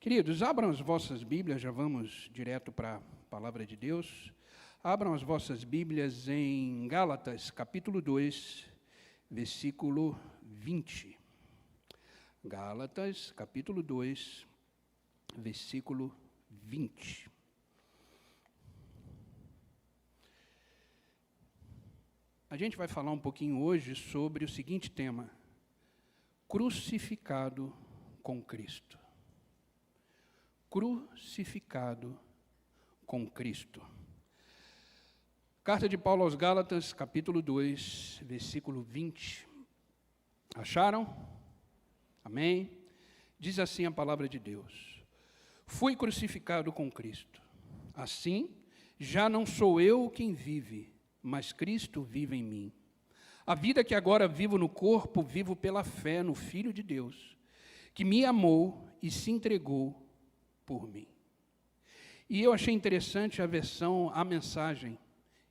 Queridos, abram as vossas Bíblias, já vamos direto para a palavra de Deus. Abram as vossas Bíblias em Gálatas, capítulo 2, versículo 20. Gálatas, capítulo 2, versículo 20. A gente vai falar um pouquinho hoje sobre o seguinte tema: crucificado com Cristo. Crucificado com Cristo. Carta de Paulo aos Gálatas, capítulo 2, versículo 20. Acharam? Amém? Diz assim a palavra de Deus: fui crucificado com Cristo. Assim, já não sou eu quem vive, mas Cristo vive em mim. A vida que agora vivo no corpo, vivo pela fé no Filho de Deus, que me amou e se entregou por mim. E eu achei interessante a mensagem,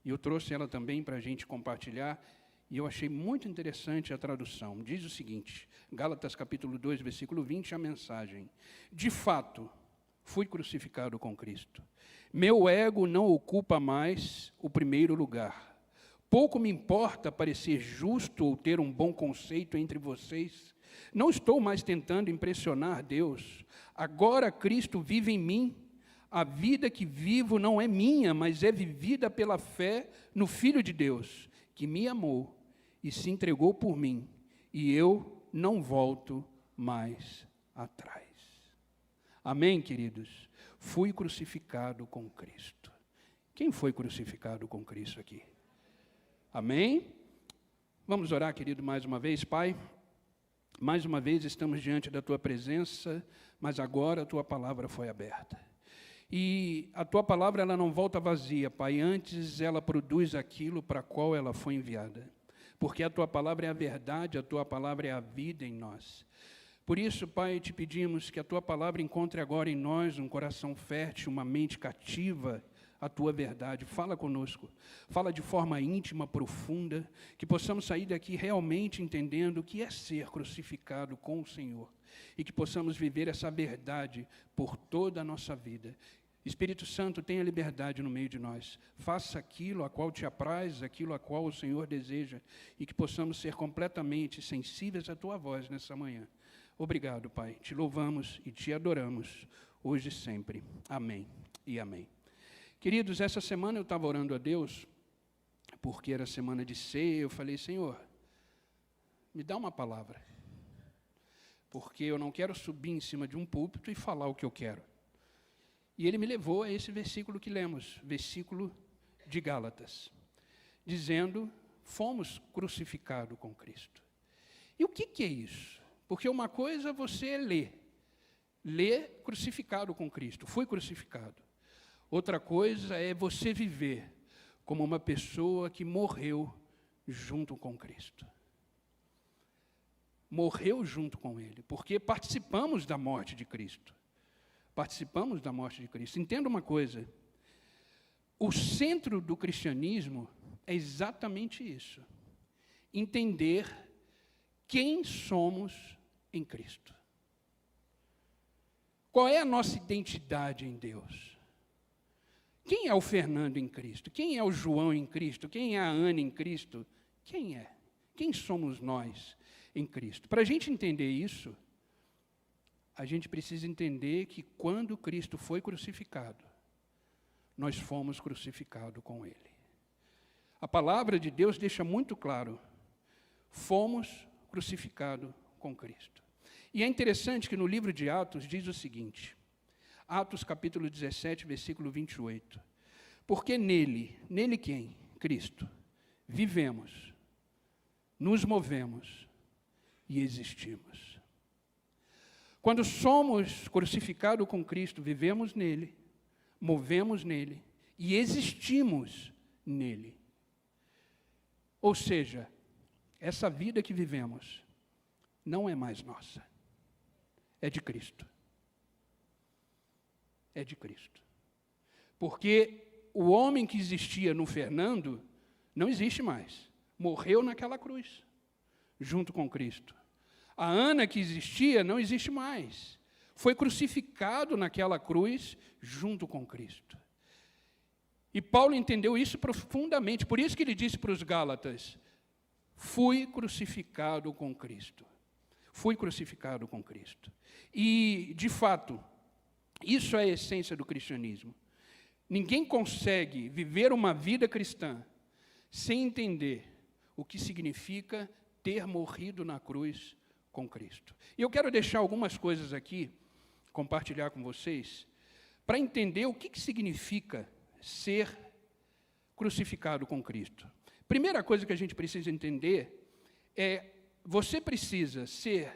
e eu trouxe ela também para a gente compartilhar, e eu achei muito interessante a tradução. Diz o seguinte, Gálatas capítulo 2, versículo 20, a mensagem: de fato, fui crucificado com Cristo. Meu ego não ocupa mais o primeiro lugar. Pouco me importa parecer justo ou ter um bom conceito entre vocês. Não estou mais tentando impressionar Deus. Agora Cristo vive em mim. A vida que vivo não é minha, mas é vivida pela fé no Filho de Deus, que me amou e se entregou por mim, e eu não volto mais atrás. Amém, queridos? Fui crucificado com Cristo. Quem foi crucificado com Cristo aqui? Amém? Vamos orar, querido, mais uma vez. Pai, mais uma vez estamos diante da Tua presença, mas agora a Tua palavra foi aberta. E a Tua palavra, ela não volta vazia, Pai, antes ela produz aquilo para qual ela foi enviada. Porque a Tua palavra é a verdade, a Tua palavra é a vida em nós. Por isso, Pai, te pedimos que a Tua palavra encontre agora em nós um coração fértil, uma mente cativa à Tua verdade. Fala conosco, fala de forma íntima, profunda, que possamos sair daqui realmente entendendo o que é ser crucificado com o Senhor e que possamos viver essa verdade por toda a nossa vida. Espírito Santo, tenha liberdade no meio de nós. Faça aquilo a qual te apraz, aquilo a qual o Senhor deseja, e que possamos ser completamente sensíveis à Tua voz nessa manhã. Obrigado, Pai. Te louvamos e te adoramos, hoje e sempre. Amém e amém. Queridos, essa semana eu estava orando a Deus, porque era semana de ceia, eu falei: Senhor, me dá uma palavra, porque eu não quero subir em cima de um púlpito e falar o que eu quero. E Ele me levou a esse versículo que lemos, versículo de Gálatas, dizendo: fomos crucificados com Cristo. E o que é isso? Porque uma coisa você é ler crucificado com Cristo, fui crucificado. Outra coisa é você viver como uma pessoa que morreu junto com Cristo. Morreu junto com Ele, porque participamos da morte de Cristo. Participamos da morte de Cristo. Entenda uma coisa: o centro do cristianismo é exatamente isso. Entender quem somos em Cristo. Qual é a nossa identidade em Deus? Quem é o Fernando em Cristo? Quem é o João em Cristo? Quem é a Ana em Cristo? Quem é? Quem somos nós em Cristo? Para a gente entender isso, a gente precisa entender que quando Cristo foi crucificado, nós fomos crucificados com Ele. A palavra de Deus deixa muito claro: fomos crucificados com Cristo. E é interessante que no livro de Atos diz o seguinte, Atos capítulo 17, versículo 28. Porque nele quem? Cristo. Vivemos, nos movemos e existimos. Quando somos crucificados com Cristo, vivemos nele, movemos nele e existimos nele. Ou seja, essa vida que vivemos não é mais nossa, é de Cristo. É de Cristo. Porque o homem que existia no Fernando não existe mais. Morreu naquela cruz, junto com Cristo. A Ana que existia não existe mais. foi crucificado naquela cruz junto com Cristo. E Paulo entendeu isso profundamente, por isso que ele disse para os Gálatas: fui crucificado com Cristo. Fui crucificado com Cristo. E, de fato, isso é a essência do cristianismo. Ninguém consegue viver uma vida cristã sem entender o que significa ter morrido na cruz com Cristo. E eu quero deixar algumas coisas aqui, compartilhar com vocês, para entender o que significa ser crucificado com Cristo. Primeira coisa que a gente precisa entender é: você precisa ser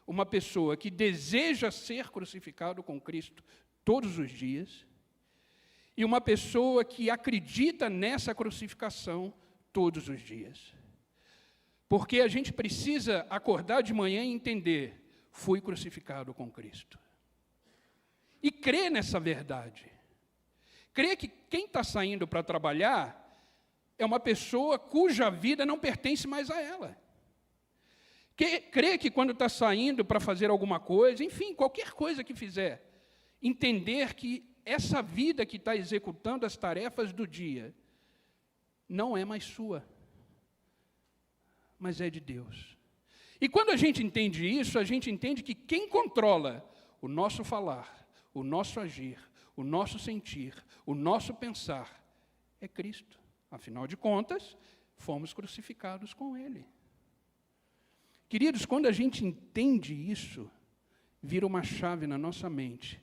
uma pessoa que deseja ser crucificado com Cristo todos os dias, e uma pessoa que acredita nessa crucificação todos os dias. Porque a gente precisa acordar de manhã e entender: fui crucificado com Cristo. E crer nessa verdade. Crer que quem está saindo para trabalhar é uma pessoa cuja vida não pertence mais a ela. Crer que quando está saindo para fazer alguma coisa, enfim, qualquer coisa que fizer, entender que essa vida que está executando as tarefas do dia não é mais sua, mas é de Deus. E quando a gente entende isso, a gente entende que quem controla o nosso falar, o nosso agir, o nosso sentir, o nosso pensar, é Cristo. Afinal de contas, fomos crucificados com Ele. Queridos, quando a gente entende isso, vira uma chave na nossa mente,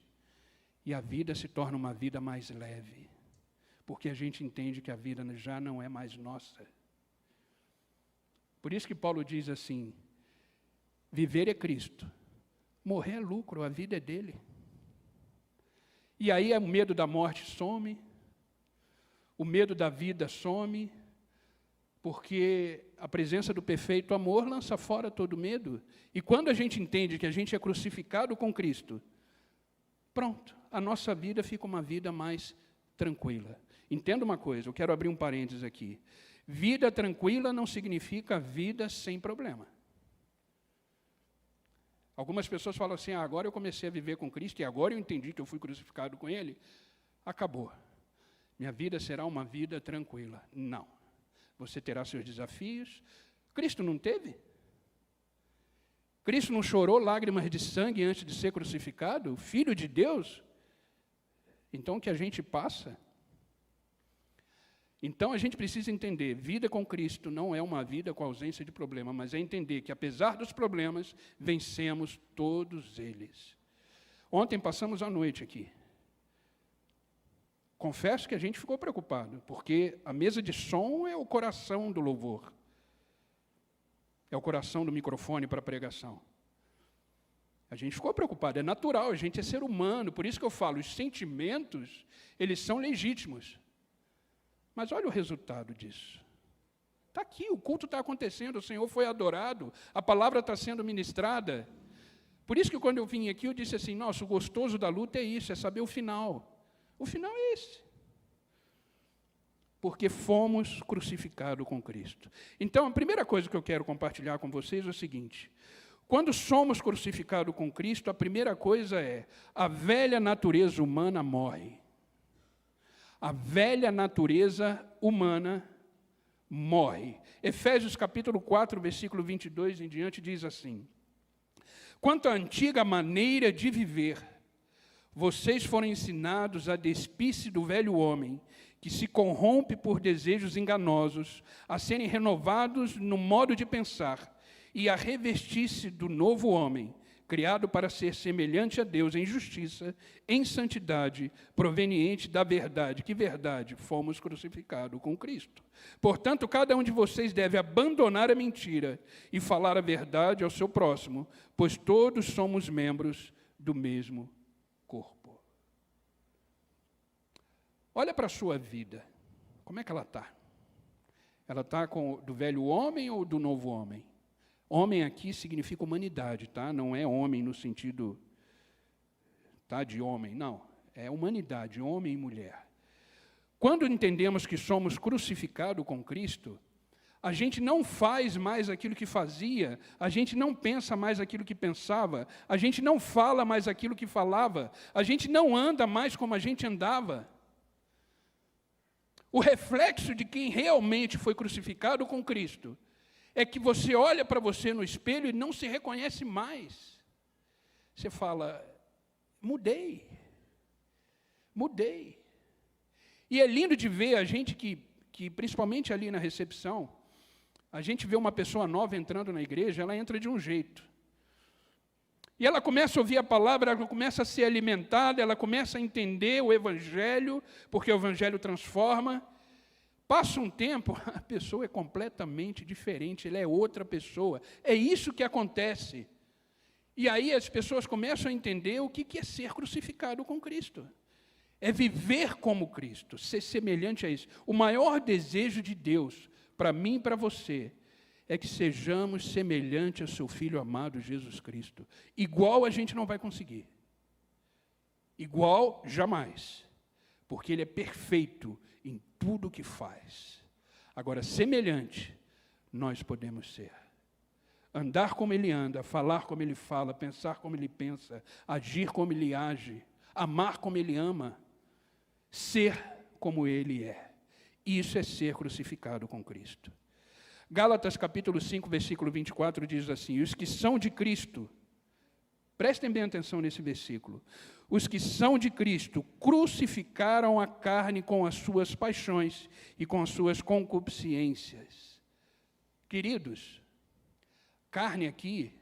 e a vida se torna uma vida mais leve, porque a gente entende que a vida já não é mais nossa. Por isso que Paulo diz assim: viver é Cristo, morrer é lucro, a vida é dele. E aí o medo da morte some, o medo da vida some, porque a presença do perfeito amor lança fora todo medo. E quando a gente entende que a gente é crucificado com Cristo, pronto, a nossa vida fica uma vida mais tranquila. Entenda uma coisa, eu quero abrir um parênteses aqui. Vida tranquila não significa vida sem problema. Algumas pessoas falam assim: agora eu comecei a viver com Cristo e agora eu entendi que eu fui crucificado com Ele. Acabou. Minha vida será uma vida tranquila. Não. Você terá seus desafios. Cristo não teve? Cristo não chorou lágrimas de sangue antes de ser crucificado? Filho de Deus? Então o que a gente passa? Então a gente precisa entender: vida com Cristo não é uma vida com ausência de problema, mas é entender que apesar dos problemas, vencemos todos eles. Ontem passamos a noite aqui. Confesso que a gente ficou preocupado, porque a mesa de som é o coração do louvor. É o coração do microfone para a pregação. A gente ficou preocupado, é natural, a gente é ser humano, por isso que eu falo, os sentimentos, eles são legítimos. Mas olha o resultado disso. Está aqui, o culto está acontecendo, o Senhor foi adorado, a palavra está sendo ministrada. Por isso que quando eu vim aqui, eu disse assim: nossa, o gostoso da luta é isso, é saber o final. O final é esse. Porque fomos crucificados com Cristo. Então, a primeira coisa que eu quero compartilhar com vocês é o seguinte: quando somos crucificados com Cristo, a primeira coisa é: a velha natureza humana morre. A velha natureza humana morre. Efésios capítulo 4, versículo 22 em diante diz assim: quanto à antiga maneira de viver, vocês foram ensinados a despir-se do velho homem, que se corrompe por desejos enganosos, a serem renovados no modo de pensar, e a revestir-se do novo homem, criado para ser semelhante a Deus em justiça, em santidade, proveniente da verdade. Que verdade? Fomos crucificados com Cristo. Portanto, cada um de vocês deve abandonar a mentira e falar a verdade ao seu próximo, pois todos somos membros do mesmo corpo. Olha para a sua vida. Como é que ela está? Ela está do velho homem ou do novo homem? Homem aqui significa humanidade, tá? Não é homem no sentido, tá, de homem, não. É humanidade, homem e mulher. Quando entendemos que somos crucificados com Cristo, A gente não faz mais aquilo que fazia, a gente não pensa mais aquilo que pensava, a gente não fala mais aquilo que falava, a gente não anda mais como a gente andava. O reflexo de quem realmente foi crucificado com Cristo é que você olha para você no espelho e não se reconhece mais. Você fala, mudei. E é lindo de ver a gente que principalmente ali na recepção, a gente vê uma pessoa nova entrando na igreja, ela entra de um jeito. E ela começa a ouvir a palavra, ela começa a ser alimentada, ela começa a entender o Evangelho, porque o Evangelho transforma. Passa um tempo, a pessoa é completamente diferente, ela é outra pessoa. É isso que acontece. E aí as pessoas começam a entender o que é ser crucificado com Cristo. É viver como Cristo, ser semelhante a isso. O maior desejo de Deus, para mim e para você, é que sejamos semelhantes ao seu Filho amado, Jesus Cristo. Igual a gente não vai conseguir. Igual, jamais. Porque Ele é perfeito em tudo o que faz. Agora, semelhante, nós podemos ser. Andar como Ele anda, falar como Ele fala, pensar como Ele pensa, agir como Ele age, amar como Ele ama, ser como Ele é. Isso é ser crucificado com Cristo. Gálatas capítulo 5, versículo 24 diz assim, os que são de Cristo, prestem bem atenção nesse versículo, os que são de Cristo crucificaram a carne com as suas paixões e com as suas concupiscências. Queridos, carne aqui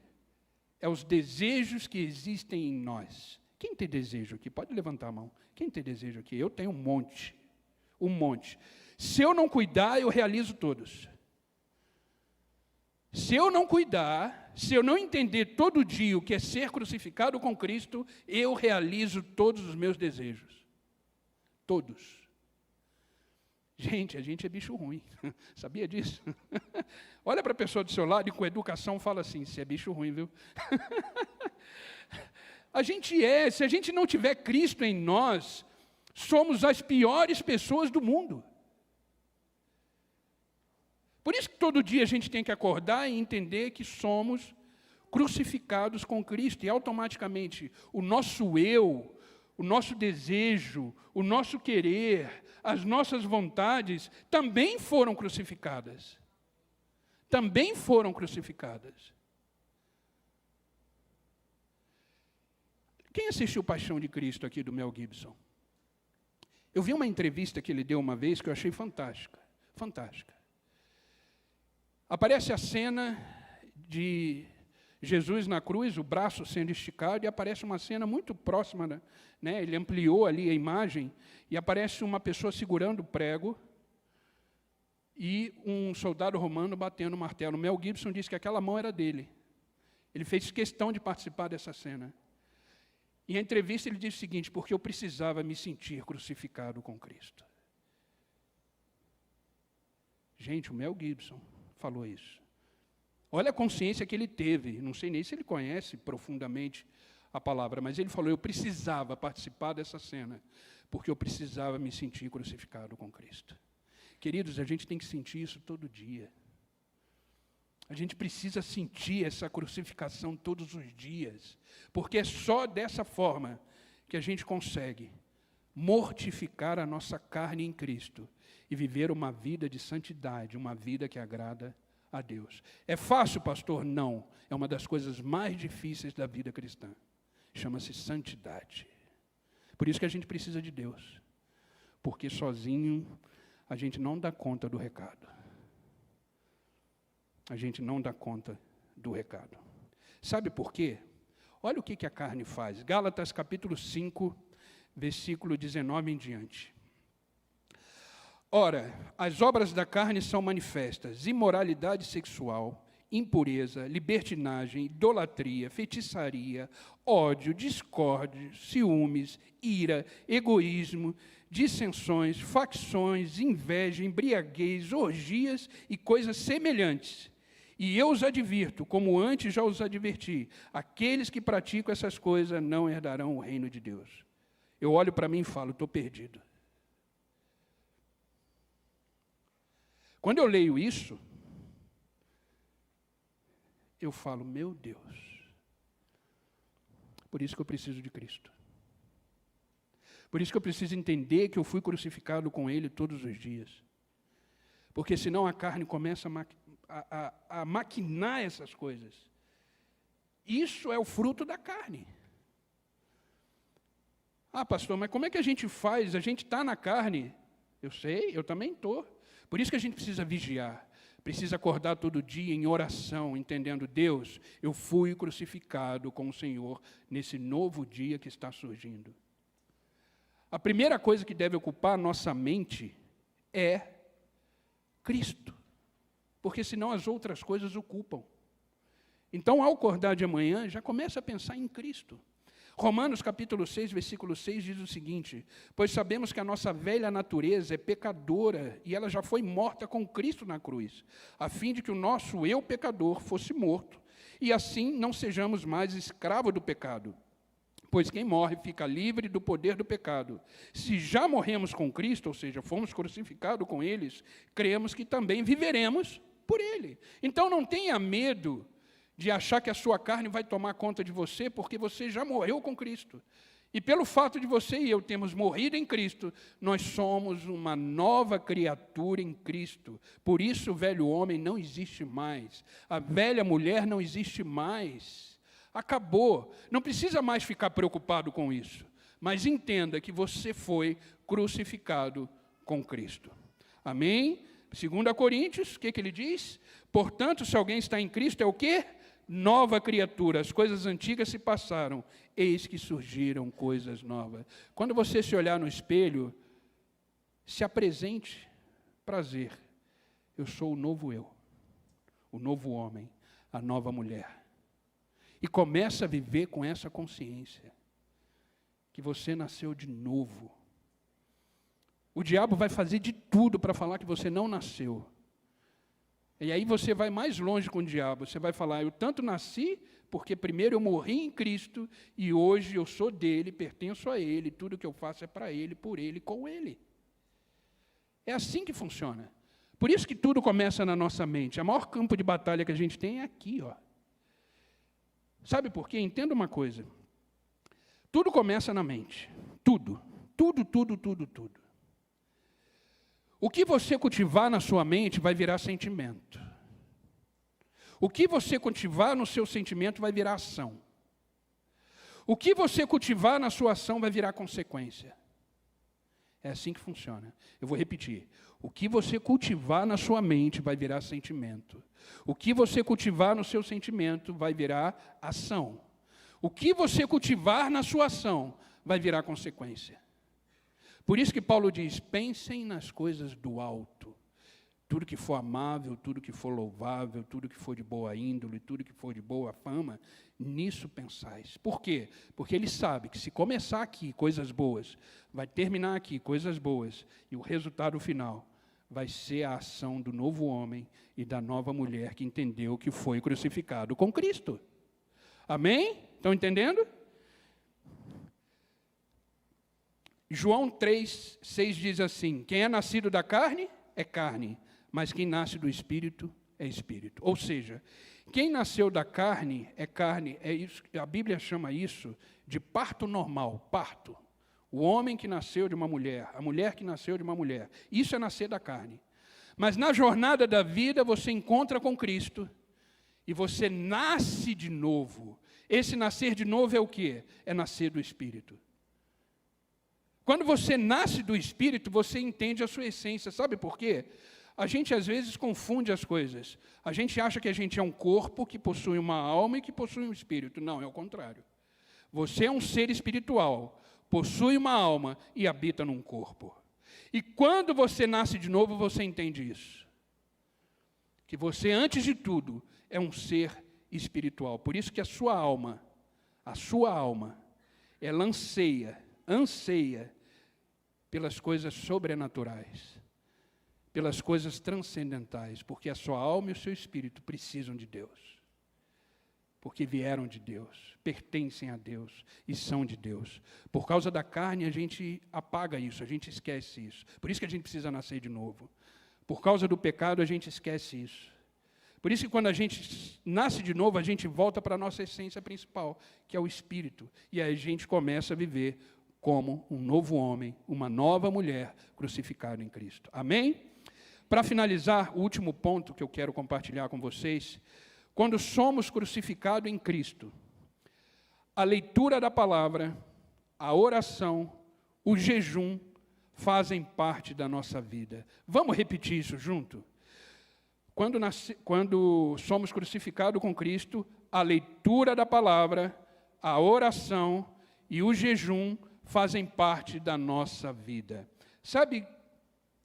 é os desejos que existem em nós. Quem tem desejo aqui? Pode levantar a mão. Quem tem desejo aqui? Eu tenho um monte. Um monte. Se eu não cuidar, eu realizo todos. Se eu não cuidar, se eu não entender todo dia o que é ser crucificado com Cristo, eu realizo todos os meus desejos. Todos. Gente, a gente é bicho ruim. Sabia disso? Olha para a pessoa do seu lado e com educação fala assim, você é bicho ruim, viu? A gente é, se a gente não tiver Cristo em nós, somos as piores pessoas do mundo. Por isso que todo dia a gente tem que acordar e entender que somos crucificados com Cristo. E automaticamente o nosso eu, o nosso desejo, o nosso querer, as nossas vontades também foram crucificadas. Também foram crucificadas. Quem assistiu Paixão de Cristo aqui do Mel Gibson? Eu vi uma entrevista que ele deu uma vez que eu achei fantástica. Fantástica. Aparece a cena de Jesus na cruz, o braço sendo esticado, e aparece uma cena muito próxima, né? Ele ampliou ali a imagem, e aparece uma pessoa segurando o prego, e um soldado romano batendo o martelo. Mel Gibson disse que aquela mão era dele. Ele fez questão de participar dessa cena. Em a entrevista ele disse o seguinte, porque eu precisava me sentir crucificado com Cristo. Gente, o Mel Gibson falou isso. Olha a consciência que ele teve, não sei nem se ele conhece profundamente a palavra, mas ele falou, eu precisava participar dessa cena, porque eu precisava me sentir crucificado com Cristo. Queridos, a gente tem que sentir isso todo dia. A gente precisa sentir essa crucificação todos os dias, porque é só dessa forma que a gente consegue mortificar a nossa carne em Cristo e viver uma vida de santidade, uma vida que agrada a Deus. É fácil, pastor? Não. É uma das coisas mais difíceis da vida cristã. Chama-se santidade. Por isso que a gente precisa de Deus, porque sozinho a gente não dá conta do recado. A gente não dá conta do recado. Sabe por quê? Olha o que a carne faz. Gálatas capítulo 5, versículo 19 em diante. Ora, as obras da carne são manifestas: imoralidade sexual, impureza, libertinagem, idolatria, feitiçaria, ódio, discórdia, ciúmes, ira, egoísmo, dissensões, facções, inveja, embriaguez, orgias e coisas semelhantes. E eu os advirto, como antes já os adverti, aqueles que praticam essas coisas não herdarão o reino de Deus. Eu olho para mim e falo, estou perdido. Quando eu leio isso, eu falo, meu Deus, por isso que eu preciso de Cristo. Por isso que eu preciso entender que eu fui crucificado com Ele todos os dias. Porque senão a carne começa a maquinar essas coisas. Isso é o fruto da carne. Ah, pastor, mas como é que a gente faz? A gente está na carne. Eu sei, eu também estou. Por isso que a gente precisa vigiar. Precisa acordar todo dia em oração, entendendo, Deus, eu fui crucificado com o Senhor nesse novo dia que está surgindo. A primeira coisa que deve ocupar a nossa mente é Cristo, porque senão as outras coisas ocupam. Então, ao acordar de manhã, já começa a pensar em Cristo. Romanos capítulo 6, versículo 6 diz o seguinte: pois sabemos que a nossa velha natureza é pecadora e ela já foi morta com Cristo na cruz, a fim de que o nosso eu pecador fosse morto, e assim não sejamos mais escravos do pecado. Pois quem morre fica livre do poder do pecado. Se já morremos com Cristo, ou seja, fomos crucificados com eles, cremos que também viveremos por Ele. Então não tenha medo de achar que a sua carne vai tomar conta de você, porque você já morreu com Cristo. E pelo fato de você e eu termos morrido em Cristo, nós somos uma nova criatura em Cristo. Por isso o velho homem não existe mais. A velha mulher não existe mais. Acabou. Não precisa mais ficar preocupado com isso. Mas entenda que você foi crucificado com Cristo. Amém? 2 Coríntios, o que ele diz? Portanto, se alguém está em Cristo, é o quê? Nova criatura. As coisas antigas se passaram, eis que surgiram coisas novas. Quando você se olhar no espelho, se apresente, prazer. Eu sou o novo eu, o novo homem, a nova mulher. E começa a viver com essa consciência, que você nasceu de novo. O diabo vai fazer de tudo para falar que você não nasceu. E aí você vai mais longe com o diabo. Você vai falar, eu tanto nasci, porque primeiro eu morri em Cristo, e hoje eu sou dele, pertenço a ele, tudo que eu faço é para ele, por ele, com ele. É assim que funciona. Por isso que tudo começa na nossa mente. O maior campo de batalha que a gente tem é aqui, ó. Sabe por quê? Entenda uma coisa. Tudo começa na mente. Tudo. Tudo, tudo, tudo, tudo. O que você cultivar na sua mente vai virar sentimento. O que você cultivar no seu sentimento vai virar ação. O que você cultivar na sua ação vai virar consequência. É assim que funciona. Eu vou repetir. O que você cultivar na sua mente vai virar sentimento. O que você cultivar no seu sentimento vai virar ação. O que você cultivar na sua ação vai virar consequência. Por isso que Paulo diz, pensem nas coisas do alto. Tudo que for amável, tudo que for louvável, tudo que for de boa índole, tudo que for de boa fama, nisso pensais. Por quê? Porque ele sabe que se começar aqui coisas boas, vai terminar aqui coisas boas, e o resultado final vai ser a ação do novo homem e da nova mulher que entendeu que foi crucificado com Cristo. Amém? Estão entendendo? João 3, 6 diz assim, quem é nascido da carne, é carne, mas quem nasce do Espírito, é Espírito. Ou seja, quem nasceu da carne, é isso, a Bíblia chama isso de parto normal, parto. O homem que nasceu de uma mulher, a mulher que nasceu de uma mulher. Isso é nascer da carne. Mas na jornada da vida, você encontra com Cristo e você nasce de novo. Esse nascer de novo é o quê? É nascer do Espírito. Quando você nasce do Espírito, você entende a sua essência. Sabe por quê? A gente, às vezes, confunde as coisas. A gente acha que a gente é um corpo que possui uma alma e que possui um espírito. Não, é o contrário. Você é um ser espiritual, possui uma alma e habita num corpo. E quando você nasce de novo, você entende isso. Que você, antes de tudo, é um ser espiritual. Por isso que a sua alma, ela anseia pelas coisas sobrenaturais, pelas coisas transcendentais, porque a sua alma e o seu espírito precisam de Deus. Porque vieram de Deus, pertencem a Deus e são de Deus. Por causa da carne, a gente apaga isso, a gente esquece isso. Por isso que a gente precisa nascer de novo. Por causa do pecado, a gente esquece isso. Por isso que quando a gente nasce de novo, a gente volta para a nossa essência principal, que é o Espírito. E aí a gente começa a viver como um novo homem, uma nova mulher crucificado em Cristo. Amém? Para finalizar, o último ponto que eu quero compartilhar com vocês, quando somos crucificados em Cristo, a leitura da palavra, a oração, o jejum fazem parte da nossa vida. Vamos repetir isso junto? Quando somos crucificados com Cristo, a leitura da palavra, a oração e o jejum fazem parte da nossa vida. Sabe,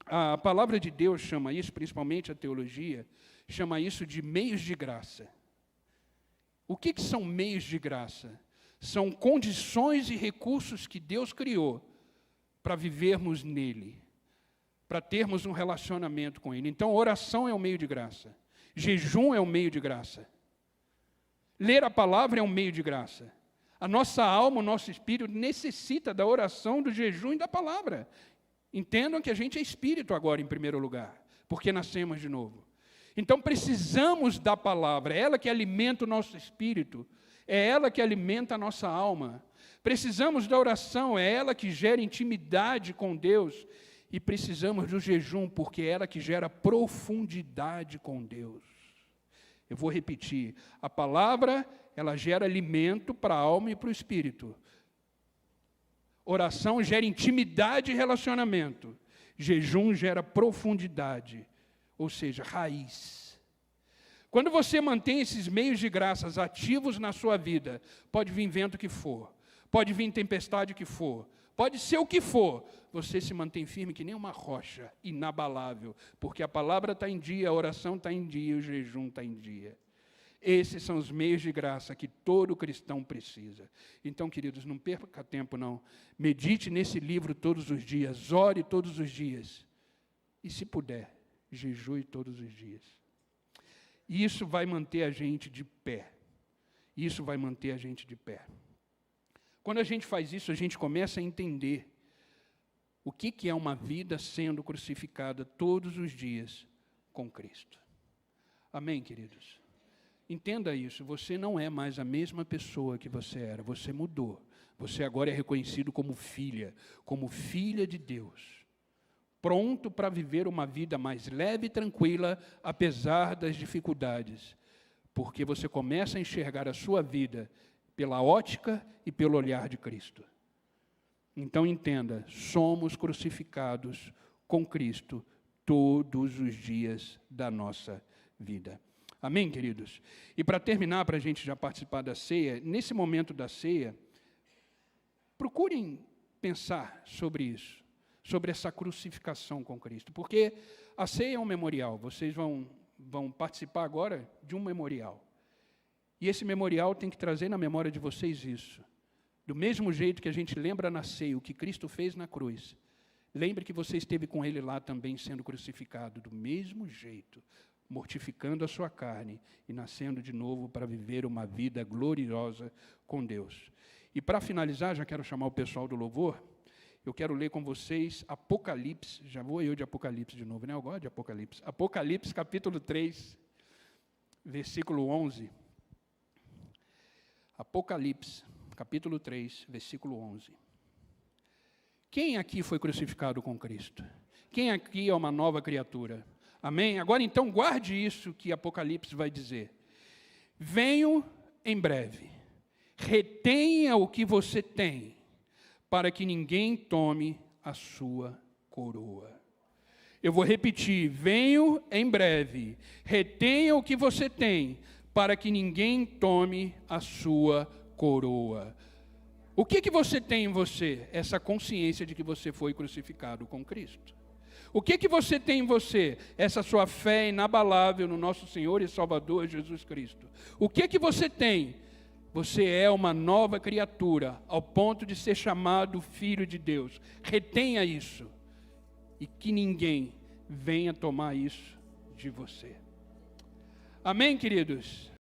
a palavra de Deus chama isso, principalmente a teologia, chama isso de meios de graça. O que são meios de graça? São condições e recursos que Deus criou para vivermos nele, para termos um relacionamento com ele. Então, oração é um meio de graça. Jejum é um meio de graça. Ler a palavra é um meio de graça. A nossa alma, o nosso espírito necessita da oração, do jejum e da palavra. Entendam que a gente é espírito agora, em primeiro lugar, porque nascemos de novo. Então, precisamos da palavra, é ela que alimenta o nosso espírito, é ela que alimenta a nossa alma. Precisamos da oração, é ela que gera intimidade com Deus. E precisamos do jejum, porque é ela que gera profundidade com Deus. Eu vou repetir, a palavra, ela gera alimento para a alma e para o espírito. Oração gera intimidade e relacionamento. Jejum gera profundidade, ou seja, raiz. Quando você mantém esses meios de graças ativos na sua vida, pode vir vento que for, pode vir tempestade que for, pode ser o que for, você se mantém firme que nem uma rocha, inabalável, porque a palavra está em dia, a oração está em dia, o jejum está em dia. Esses são os meios de graça que todo cristão precisa. Então, queridos, não perca tempo, não. Medite nesse livro todos os dias, ore todos os dias. E, se puder, jejue todos os dias. Isso vai manter a gente de pé. Isso vai manter a gente de pé. Quando a gente faz isso, a gente começa a entender o que é uma vida sendo crucificada todos os dias com Cristo. Amém, queridos? Entenda isso, você não é mais a mesma pessoa que você era, você mudou. Você agora é reconhecido como filha de Deus. Pronto para viver uma vida mais leve e tranquila, apesar das dificuldades. Porque você começa a enxergar a sua vida pela ótica e pelo olhar de Cristo. Então entenda, somos crucificados com Cristo todos os dias da nossa vida. Amém, queridos? E para terminar, para a gente já participar da ceia, nesse momento da ceia, procurem pensar sobre isso, sobre essa crucificação com Cristo, porque a ceia é um memorial, vocês vão participar agora de um memorial. E esse memorial tem que trazer na memória de vocês isso. Do mesmo jeito que a gente lembra na ceia o que Cristo fez na cruz, lembre que você esteve com Ele lá também sendo crucificado, do mesmo jeito, mortificando a sua carne e nascendo de novo para viver uma vida gloriosa com Deus. E para finalizar, já quero chamar o pessoal do louvor, eu quero ler com vocês Apocalipse, já vou eu de Apocalipse de novo, né? Eu gosto de Apocalipse. Apocalipse, capítulo 3, versículo 11. Apocalipse, capítulo 3, versículo 11. Quem aqui foi crucificado com Cristo? Quem aqui é uma nova criatura? Amém? Agora então guarde isso que Apocalipse vai dizer. Venho em breve, retenha o que você tem, para que ninguém tome a sua coroa. Eu vou repetir, venho em breve, retenha o que você tem, para que ninguém tome a sua coroa. O que você tem em você? Essa consciência de que você foi crucificado com Cristo. O que você tem em você? Essa sua fé inabalável no nosso Senhor e Salvador Jesus Cristo. O que você tem? Você é uma nova criatura, ao ponto de ser chamado filho de Deus. Retenha isso. E que ninguém venha tomar isso de você. Amém, queridos?